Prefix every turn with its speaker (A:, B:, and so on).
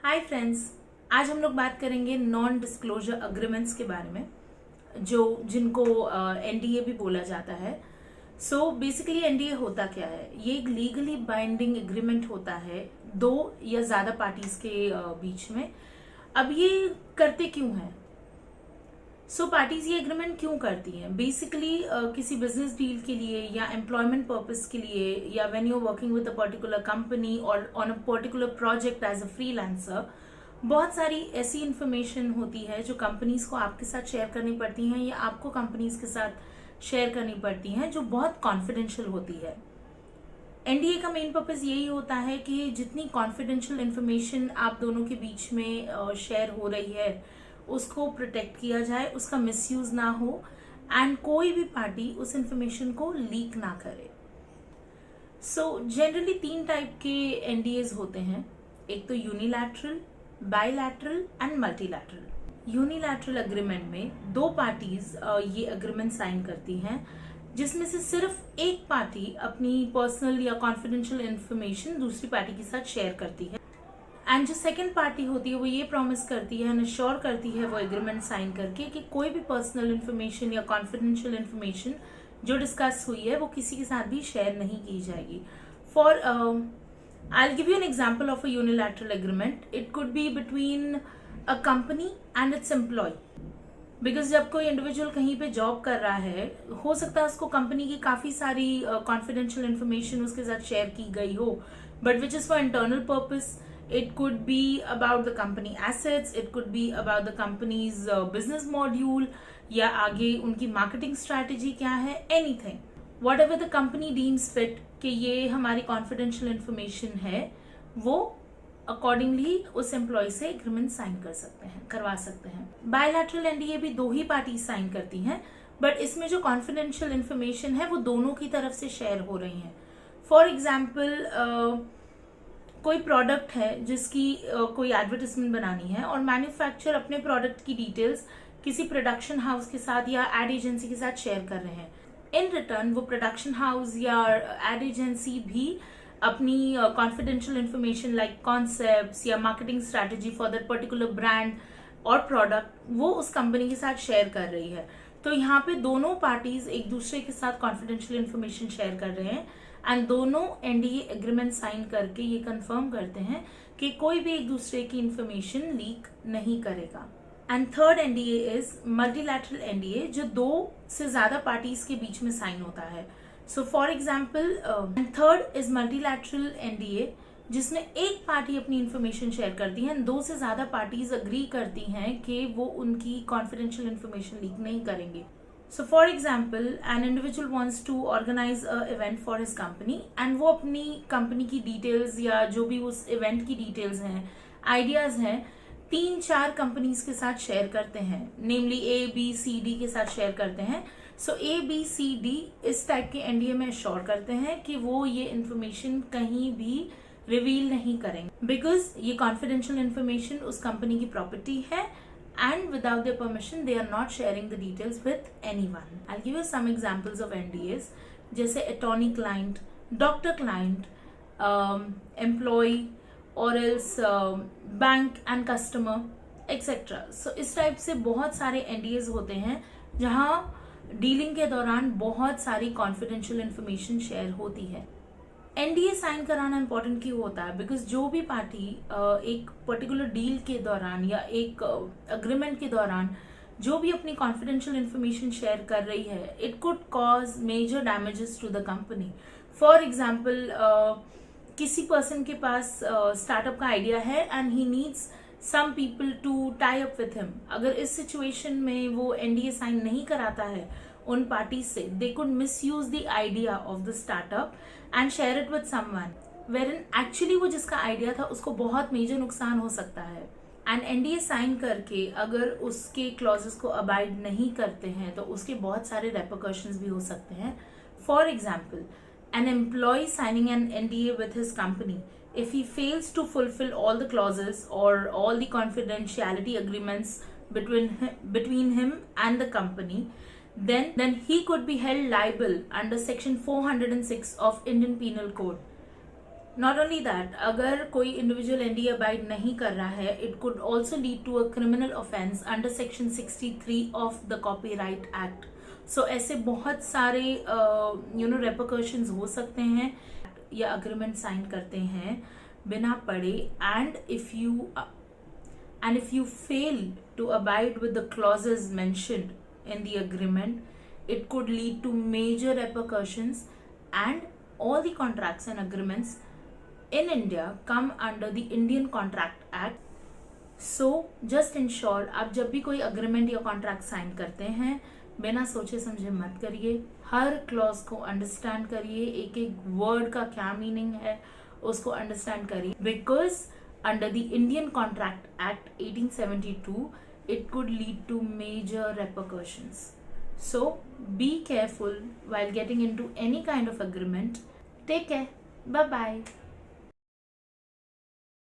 A: Hi friends, आज हम लोग बात करेंगे नॉन डिस्क्लोजर अग्रीमेंट्स के बारे में जिनको एनडीए भी बोला जाता है। सो बेसिकली एनडीए होता क्या है? ये एक लीगली बाइंडिंग एग्रीमेंट होता है दो या ज्यादा पार्टीज के बीच में। अब ये करते क्यों हैं? पार्टीज ये एग्रीमेंट क्यों करती हैं? बेसिकली किसी बिजनेस डील के लिए या एम्प्लॉयमेंट पर्पस के लिए या when you are working with a particular company और on a particular project as a freelancer, बहुत सारी ऐसी इंफॉर्मेशन होती है जो कंपनीज को आपके साथ शेयर करनी पड़ती हैं या आपको कंपनीज के साथ शेयर करनी पड़ती हैं जो बहुत कॉन्फिडेंशियल होती है। एनडीए का मेन पर्पस यही होता है कि जितनी कॉन्फिडेंशियल इंफॉर्मेशन आप दोनों के बीच में शेयर हो रही है उसको प्रोटेक्ट किया जाए, उसका मिसयूज ना हो एंड कोई भी पार्टी उस इंफॉर्मेशन को लीक ना करे। जनरली 3 टाइप के एनडीएज होते हैं। एक तो unilateral, bilateral and multilateral. Unilateral agreement में 2 पार्टीज ये अग्रीमेंट साइन करती हैं जिसमें से सिर्फ एक पार्टी अपनी पर्सनल या कॉन्फिडेंशियल इंफॉर्मेशन दूसरी पार्टी के साथ शेयर करती है एंड जो सेकेंड पार्टी होती है वो ये प्रॉमिस करती है, अश्योर करती है वो एग्रीमेंट साइन करके कि कोई भी पर्सनल इंफॉर्मेशन या कॉन्फिडेंशियल इंफॉर्मेशन जो डिस्कस हुई है वो किसी के साथ भी शेयर नहीं की जाएगी। For I'll give you an example of a unilateral agreement. It could be between a company and its employee. Because जब कोई इंडिविजुअल कहीं पे जॉब कर रहा है, हो सकता है उसको कंपनी की काफी सारी कॉन्फिडेंशियल इंफॉर्मेशन उसके साथ शेयर की गई हो, but which is for internal purpose. It could be about the company assets, it could be about the companies business module या आगे उनकी मार्केटिंग स्ट्रैटेजी क्या है, anything what ever the company deems fit कि ये हमारी कॉन्फिडेंशियल इंफॉर्मेशन है, वो अकॉर्डिंगली उस एम्प्लॉय से एग्रीमेंट साइन करवा सकते हैं। बायलैटरल एनडीए भी 2 ही पार्टी साइन करती हैं, बट इसमें जो कॉन्फिडेंशियल इंफॉर्मेशन है वो दोनों की तरफ से शेयर हो रही है। फॉर एग्जाम्पल कोई प्रोडक्ट है जिसकी कोई एडवर्टाइजमेंट बनानी है और मैन्युफैक्चरर अपने प्रोडक्ट की डिटेल्स किसी प्रोडक्शन हाउस के साथ या एड एजेंसी के साथ शेयर कर रहे हैं। इन रिटर्न वो प्रोडक्शन हाउस या एड एजेंसी भी अपनी कॉन्फिडेंशियल इंफॉर्मेशन लाइक कॉन्सेप्ट्स या marketing strategy for that particular brand और प्रोडक्ट वो उस कंपनी के साथ शेयर कर रही है। तो यहाँ पे दोनों पार्टीज एक दूसरे के साथ कॉन्फिडेंशियल इंफॉर्मेशन शेयर कर रहे हैं एंड दोनों एनडीए एग्रीमेंट साइन करके ये कंफर्म करते हैं कि कोई भी एक दूसरे की इंफॉर्मेशन लीक नहीं करेगा। And third NDA is multilateral NDA, जो 2 से ज्यादा पार्टीज के बीच में साइन होता है। For example third is multilateral NDA, जिसमें एक पार्टी अपनी इंफॉर्मेशन शेयर करती है, 2 से ज्यादा पार्टीज अग्री करती हैं कि वो उनकी कॉन्फिडेंशियल इंफॉर्मेशन लीक नहीं करेंगे। For example an individual wants to organise a event for his company and वो अपनी कंपनी की डिटेल्स या जो भी उस इवेंट की डिटेल्स हैं, आइडियाज हैं, 3-4 कंपनीज के साथ शेयर करते हैं, नेमली ABCD के साथ शेयर करते हैं। ABCD इस टाइप के एनडीए में अश्योर करते हैं कि वो ये इंफॉर्मेशन कहीं भी रिवील नहीं करेंगे बिकॉज ये कॉन्फिडेंशियल इंफॉर्मेशन उस कंपनी की प्रॉपर्टी है and without their permission they are not sharing the details with anyone. I give you some examples of NDAs, जैसे attorney client, doctor client, employ और else bank and customer etcetera. इस type से बहुत सारे NDS होते हैं जहां dealing के दौरान बहुत सारी कॉन्फिडेंशियल इंफॉर्मेशन शेयर होती है। एनडीए साइन कराना इंपॉर्टेंट क्यों होता है? बिकॉज जो भी पार्टी एक पर्टिकुलर डील के दौरान या एक अग्रीमेंट के दौरान जो भी अपनी कॉन्फिडेंशियल इंफॉर्मेशन शेयर कर रही है, it could cause major damages to the company. For example किसी पर्सन के पास स्टार्टअप का आइडिया है and he needs some people to tie up with him. अगर इस सिचुएशन में वो एनडीए साइन नहीं कराता है उन पार्टी से, they could misuse the idea of the startup and share it with someone wherein actually वो जिसका आइडिया था उसको बहुत मेजर नुकसान हो सकता है। एंड एनडीए साइन करके अगर उसके क्लॉजेस को अबाइड नहीं करते हैं तो उसके बहुत सारे रेपरकशंस भी हो सकते हैं। For example an employee signing an NDA with his company, if he fails to fulfill all the clauses or all the confidentiality agreements between him and the company, then he could be held liable under section 406 of Indian Penal Code. Not only that, अगर कोई individual NDA abide नहीं कर रहा है, it could also lead to a criminal offence under section 63 of the copyright act. So ऐसे बहुत सारे repercussions हो सकते हैं या अग्रीमेंट साइन करते हैं बिना पढ़े, and if you fail to abide with the clauses mentioned in the agreement, it could lead to major repercussions, and all the contracts and agreements in India come under the Indian Contract Act. So just in short, आप जब भी कोई agreement या contract sign करते हैं, बिना सोचे समझे मत करिए, हर क्लॉज को अंडरस्टैंड करिए, एक एक वर्ड का क्या मीनिंग है उसको अंडरस्टैंड करिए, because under the Indian Contract Act 1872, it could lead to major repercussions. So be careful while getting into any kind of agreement. Take care. Bye bye.